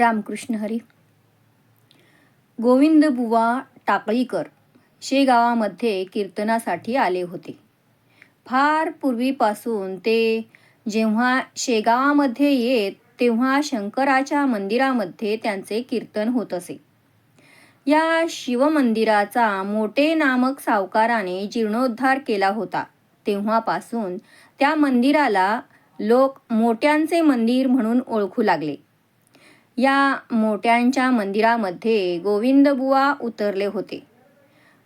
रामकृष्ण हरी. गोविंदबुवा टाकळीकर शेगावामध्ये कीर्तनासाठी आले होते. फार पूर्वीपासून ते जेव्हा शेगावामध्ये येत तेव्हा शंकराच्या मंदिरामध्ये त्यांचे कीर्तन होत असे. या शिवमंदिराचा मोठे नामक सावकाराने जीर्णोद्धार केला होता. तेव्हापासून त्या मंदिराला लोक मोट्यांचे मंदिर म्हणून ओळखू लागले. या मोट्यांच्या मंदिरामध्ये गोविंदबुवा उतरले होते.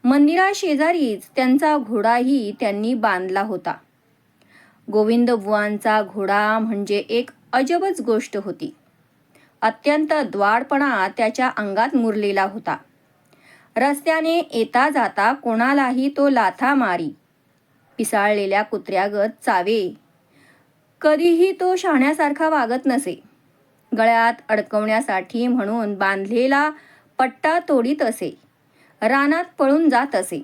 मंदिराशेजारीच त्यांचा घोडाही त्यांनी बांधला होता. गोविंदबुवांचा घोडा म्हणजे एक अजबच गोष्ट होती. अत्यंत द्वाडपणा त्याच्या अंगात मुरलेला होता. रस्त्याने येता जाता कोणालाही तो लाथा मारी, पिसाळलेल्या कुत्र्यागत चावे. कधीही तो शहाण्यासारखा वागत नसे. गळ्यात अडकवण्यासाठी म्हणून बांधलेला पट्टा तोडीत असे. रानात पळून जात असे.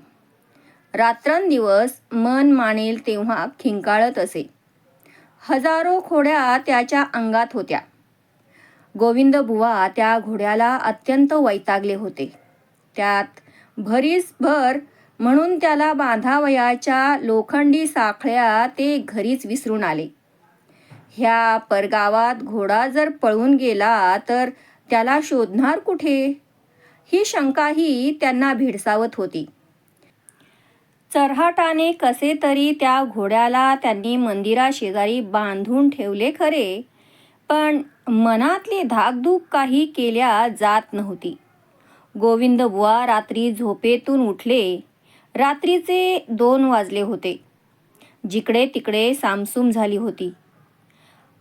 रात्रंदिवस मन मानेल तेव्हा खिंकाळत असे. हजारो खोड्या त्याच्या अंगात होत्या. गोविंदबुवा त्या घोड्याला अत्यंत वैतागले होते. त्यात भरीसभर म्हणून त्याला बांधावयाच्या लोखंडी साखळ्या ते घरीच विसरून आले. ह्या परगावात घोडा जर पळून गेला तर त्याला शोधणार कुठे, ही शंकाही त्यांना भेडसावत होती. चरहाटाने कसे तरी त्या घोड्याला त्यांनी मंदिराशेजारी बांधून ठेवले खरे, पण मनातली धाकधूक काही केल्या जात नव्हती. गोविंदबुवा रात्री झोपेतून उठले. रात्रीचे 2 वाजले होते. जिकडे तिकडे सामसूम झाली होती.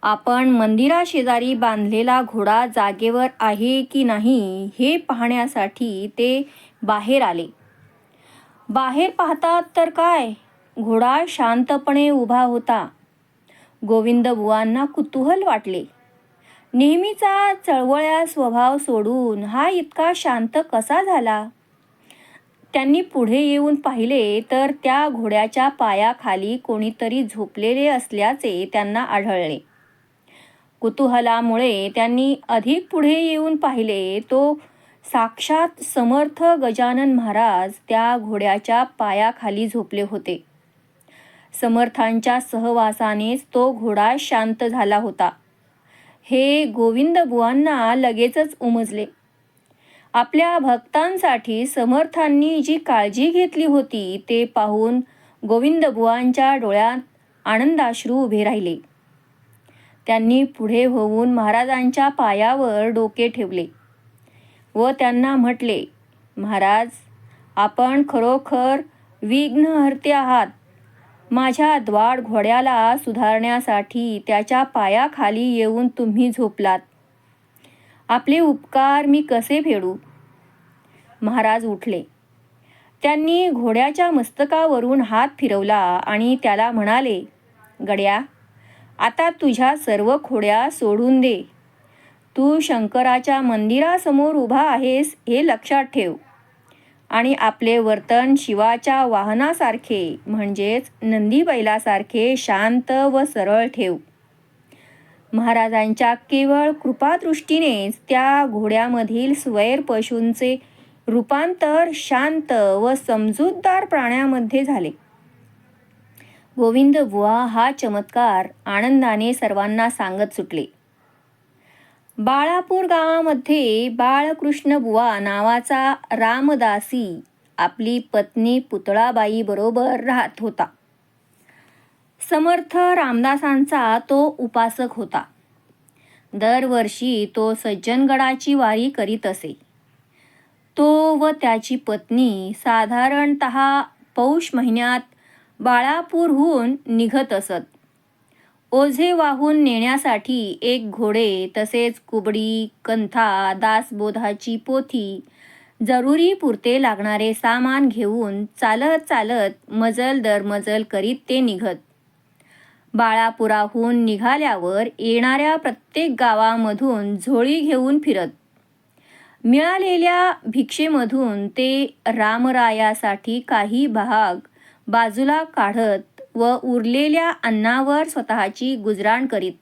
आपण मंदिराशेजारी बांधलेला घोडा जागेवर आहे की नाही हे पाहण्यासाठी ते बाहेर आले. बाहेर पाहतात तर काय, घोडा शांतपणे उभा होता. गोविंदबुवांना कुतूहल वाटले. नेहमीचा चळवळ्या स्वभाव सोडून हा इतका शांत कसा झाला? त्यांनी पुढे येऊन पाहिले तर त्या घोड्याच्या पायाखाली कोणीतरी झोपलेले असल्याचे त्यांना आढळले. कुतूहलामुळे त्यांनी अधिक पुढे येऊन पाहिले. तो साक्षात समर्थ गजानन महाराज त्या घोड्याच्या पायाखाली झोपले होते. समर्थांच्या सहवासानेच तो घोडा शांत झाला होता, हे गोविंदबुवांना लगेचच उमजले. आपल्या भक्तांसाठी समर्थांनी जी काळजी घेतली होती ते पाहून गोविंदबुवांच्या डोळ्यात आनंदाश्रू उभे राहिले. त्यांनी पुढे होऊन महाराजांच्या पायावर डोके ठेवले व त्यांना म्हटले, महाराज, आपण खरोखर विघ्नहर्ते आहात. माझ्या द्वाड घोड्याला सुधारण्यासाठी त्याच्या पायाखाली येऊन तुम्ही झोपलात. आपले उपकार मी कसे फेडू? महाराज उठले. त्यांनी घोड्याच्या मस्तकावरून हात फिरवला आणि त्याला म्हणाले, गड्या, आता तुझ्या सर्व खोड्या सोडून दे. तू शंकराच्या मंदिरासमोर उभा आहेस हे लक्षात ठेव आणि आपले वर्तन शिवाच्या वाहनासारखे म्हणजेच नंदी बैलासारखे शांत व सरळ ठेव. महाराजांच्या केवळ कृपादृष्टीनेच त्या घोड्यामधील स्वैर पशूंचे रूपांतर शांत व समजूतदार प्राण्यामध्ये झाले. गोविंदबुवा हा चमत्कार आनंदाने सर्वांना सांगत सुटले. बाळापूर गावामध्ये बाळकृष्णबुवा नावाचा रामदासी आपली पत्नी पुतळाबाई बरोबर राहत होता. समर्थ रामदासांचा तो उपासक होता. दरवर्षी तो सज्जनगडाची वारी करीत असे. तो व त्याची पत्नी साधारणतः पौष महिन्यात बाळापूरहून निघत असत. ओझे वाहून नेण्यासाठी एक घोडे तसेच कुबडी, कंथा, दासबोधाची पोथी, जरुरी पुरते लागणारे सामान घेऊन चालत चालत मजल दर मजल करीत ते निघत. बाळापुराहून निघाल्यावर येणाऱ्या प्रत्येक गावामधून झोळी घेऊन फिरत. मिळालेल्या भिक्षेमधून ते रामरायासाठी काही भाग बाजूला काढत व उरलेल्या अन्नावर स्वतःची गुजराण करीत.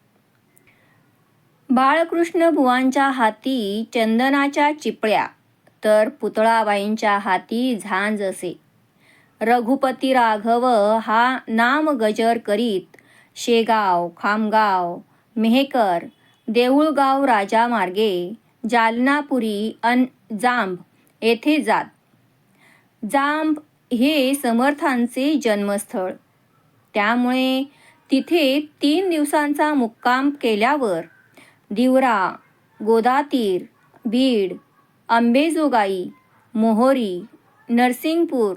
बाळकृष्ण बुवांच्या हाती चंदनाच्या चिपळ्या तर पुतळाबाईंच्या हाती झांज असे. रघुपती राघव हा नाम गजर करीत शेगाव, खामगाव, मेहकर, देऊळगाव राजा मार्गे जालनापुरी अन जांब येथे जात. जांब हे समर्थांचे जन्मस्थळ, त्यामुळे तिथे 3 दिवसांचा मुक्काम केल्यावर दिवरा, गोदातीर, बीड, अंबेजोगाई, मोहोरी, नरसिंगपूर,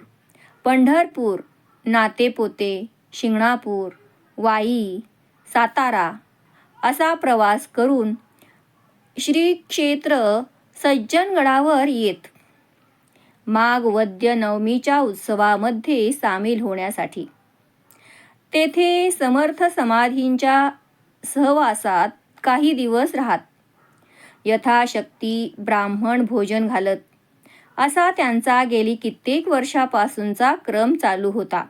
पंढरपूर, नातेपोते, शिंगणापूर, वाई, सातारा असा प्रवास करून श्री क्षेत्र सज्जनगडावर येत. माघ वद्य नवमीच्या उत्सवामध्ये सामील होण्यासाठी तेथे समर्थ समाधींच्या सहवासात काही दिवस राहत. यथाशक्ती ब्राह्मण भोजन घालत असा त्यांचा गेली कित्येक वर्षापासूनचा क्रम चालू होता.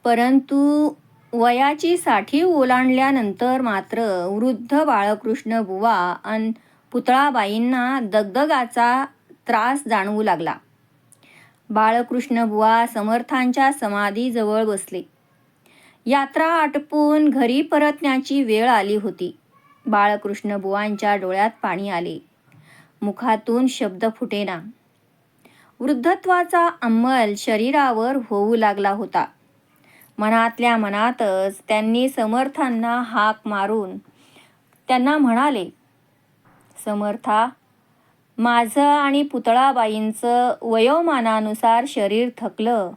परंतु वयाची 60 ओलांडल्यानंतर मात्र वृद्ध बाळकृष्ण बुवा अन पुतळाबाईंना दगदगाचा त्रास जाणवू लागला. बाळकृष्ण बुवा समर्थांच्या समाधीजवळ बसले. यात्रा आटपून घरी परतण्याची वेळ आली होती. बाळकृष्ण बुवांच्या डोळ्यात पाणी आले, मुखातून शब्द फुटेना. वृद्धत्वाचा अंमल शरीरावर होऊ लागला होता. मनातल्या मनातच त्यांनी समर्थांना हाक मारून त्यांना म्हणाले, समर्था, माझं आणि पुतळाबाईंचं वयोमानानुसार शरीर थकलं.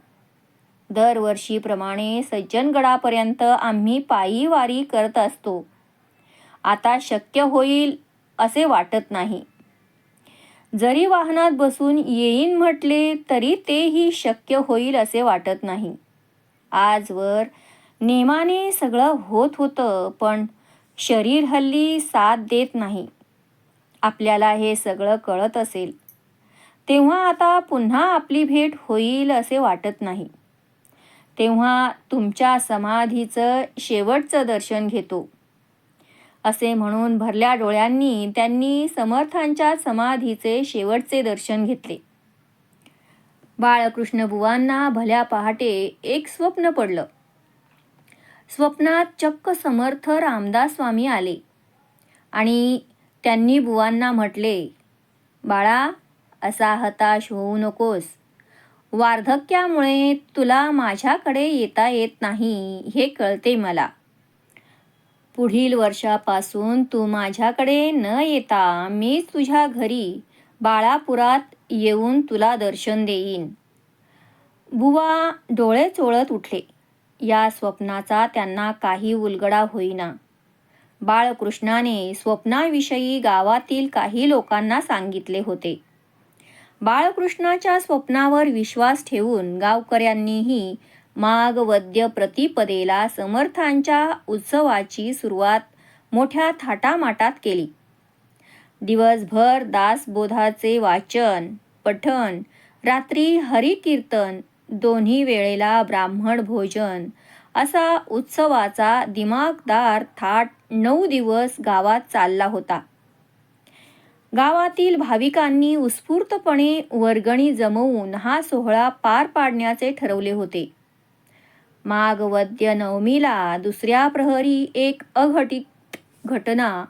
दरवर्षीप्रमाणे सज्जनगडापर्यंत आम्ही पायी वारी करत असतो. आता शक्य होईल असे वाटत नाही. जरी वाहनात बसून येईन म्हटले तरी तेही शक्य होईल असे वाटत नाही. आजवर नेमाने सगळं होत होतं, पण शरीर हल्ली साथ देत नाही. आपल्याला हे सगळं कळत असेल, तेव्हा आता पुन्हा आपली भेट होईल असे वाटत नाही. तेव्हा तुमच्या समाधीचं शेवटचं दर्शन घेतो. असे म्हणून भरल्या डोळ्यांनी त्यांनी समर्थांच्या समाधीचे शेवटचे दर्शन घेतले. बाळकृष्ण बुवांना भल्या पहाटे एक स्वप्न पडलं. स्वप्नात चक्क समर्थ रामदास स्वामी आले आणि त्यांनी बुवांना म्हटले, बाळा, असा हताश होऊ नकोस. वार्धक्यामुळे तुला माझ्याकडे येता येत नाही हे कळते मला. पुढील वर्षापासून तू माझ्याकडे न येता मीच तुझ्या घरी बाळापुरात येऊन तुला दर्शन देईन. बुवा डोळे चोळत उठले. या स्वप्नाचा त्यांना काही उलगडा होईना. बाळकृष्णाने स्वप्नाविषयी गावातील काही लोकांना सांगितले होते. बाळकृष्णाच्या स्वप्नावर विश्वास ठेवून गावकऱ्यांनीही माघ वद्य प्रतिपदेला समर्थांच्या उत्सवाची सुरुवात मोठ्या थाटामाटात केली. दिवसभर दासबोधाचे वाचन, पठण, रात्री हरिकीर्तन, दोन्ही वेळेला ब्राह्मण भोजन असा उत्सवाचा दिमागदार थाट 9 दिवस गावात चालला होता. गावातील भाविकांनी उत्स्फूर्तपणे वर्गणी जमवून हा सोहळा पार पाडण्याचे ठरवले होते. माघ वद्य नवमीला दुसऱ्या प्रहरी एक अघटित घटना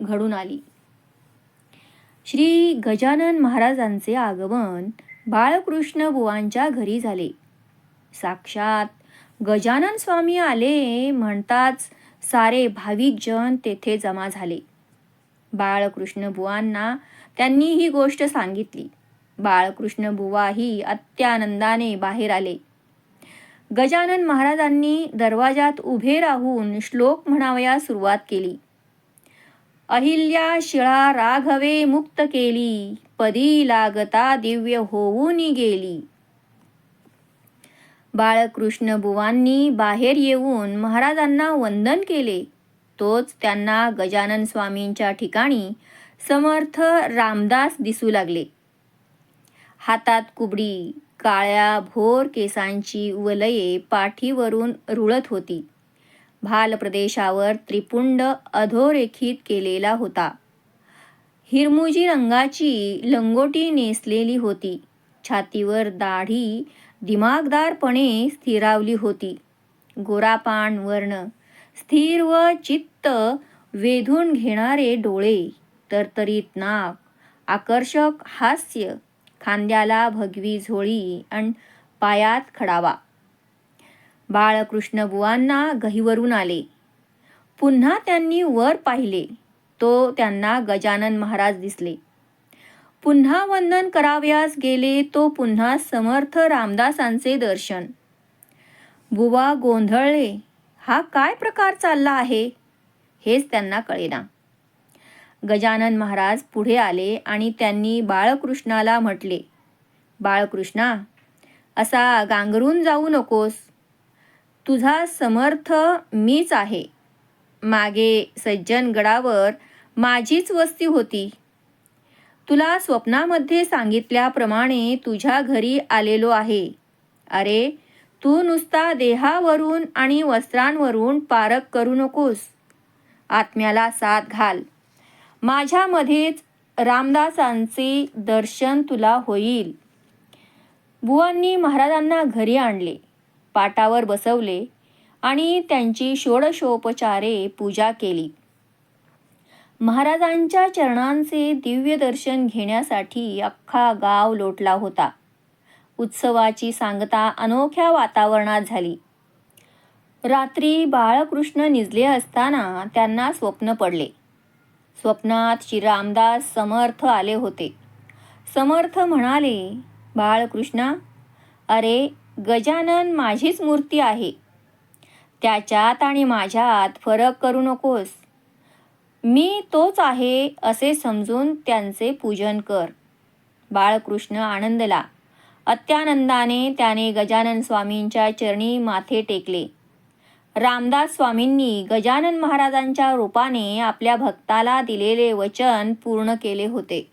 घडून आली. श्री गजानन महाराजांचे आगमन बाळकृष्ण बुवांच्या घरी झाले. साक्षात गजानन स्वामी आले म्हणताच सारे भाविक जन तेथे जमा झाले. बाळकृष्ण बुवांना त्यांनी ही गोष्ट सांगितली. बाळकृष्ण बुवाही अत्यानंदाने बाहेर आले. गजानन महाराजांनी दरवाजात उभे राहून श्लोक म्हणावयास सुरुवात केली. अहिल्या शिळा राघवे मुक्त केली, पदी लागता दिव्य होऊन गेली. बाळकृष्ण बुवांनी बाहेर येऊन महाराजांना वंदन केले. तोच त्यांना गजानन स्वामींच्या ठिकाणी समर्थ रामदास दिसू लागले. हातात कुबडी, काळ्या भोर केसांची वलये पाठीवरून रुळत होती. भाल प्रदेशावर त्रिपुंड अधोरेखित केलेला होता. हिरमुजी रंगाची लंगोटी नेसलेली होती. छातीवर दाढी दिमागदारपणे स्थिरावली होती. गोरापान वर्ण, स्थिर व चित्त वेधून घेणारे डोळे, तरतरीत नाक, आकर्षक हास्य, खांद्याला भगवी झोळी आणि पायात खडावा. बाळकृष्ण बुवांना गहिवरून आले. पुन्हा त्यांनी वर पाहिले तो त्यांना गजानन महाराज दिसले. पुन्हा वंदन करावयास गेले तो पुन्हा समर्थ रामदासांचे दर्शन. बुवा गोंधळले. हा काय प्रकार चालला आहे हेच त्यांना कळेना. गजानन महाराज पुढे आले आणि त्यांनी बाळकृष्णाला म्हटले, बाळकृष्णा, असा गांगरून जाऊ नकोस. तुझा समर्थ मीच आहे. मागे सज्जनगडावर माझीच वस्ती होती. तुला स्वप्नामध्ये सांगितल्याप्रमाणे तुझ्या घरी आलेलो आहे. अरे, तू नुसता देहावरून आणि वस्त्रांवरून पारख करू नकोस. आत्म्याला साथ घाल. माझ्यामध्येच रामदासांचे दर्शन तुला होईल. बुवांनी महाराजांना घरी आणले, पाटावर बसवले आणि त्यांची षोडशोपचारे पूजा केली. महाराजांच्या चरणांचे दिव्य दर्शन घेण्यासाठी अख्खा गाव लोटला होता. उत्सवाची सांगता अनोख्या वातावरणात झाली. रात्री बाळकृष्ण निजले असताना त्यांना स्वप्न पडले. स्वप्नात श्री रामदास समर्थ आले होते. समर्थ म्हणाले, बाळकृष्णा, अरे, गजानन माझीच मूर्ती आहे. त्याच्यात आणि माझ्यात फरक करू नकोस. मी तोच आहे असे समजून त्यांचे पूजन कर. बाळकृष्ण आनंदला. अत्यानंदाने त्याने गजानन स्वामींच्या चरणी माथे टेकले. रामदास स्वामींनी गजानन महाराजांच्या रूपाने आपल्या भक्ताला दिलेले वचन पूर्ण केले होते.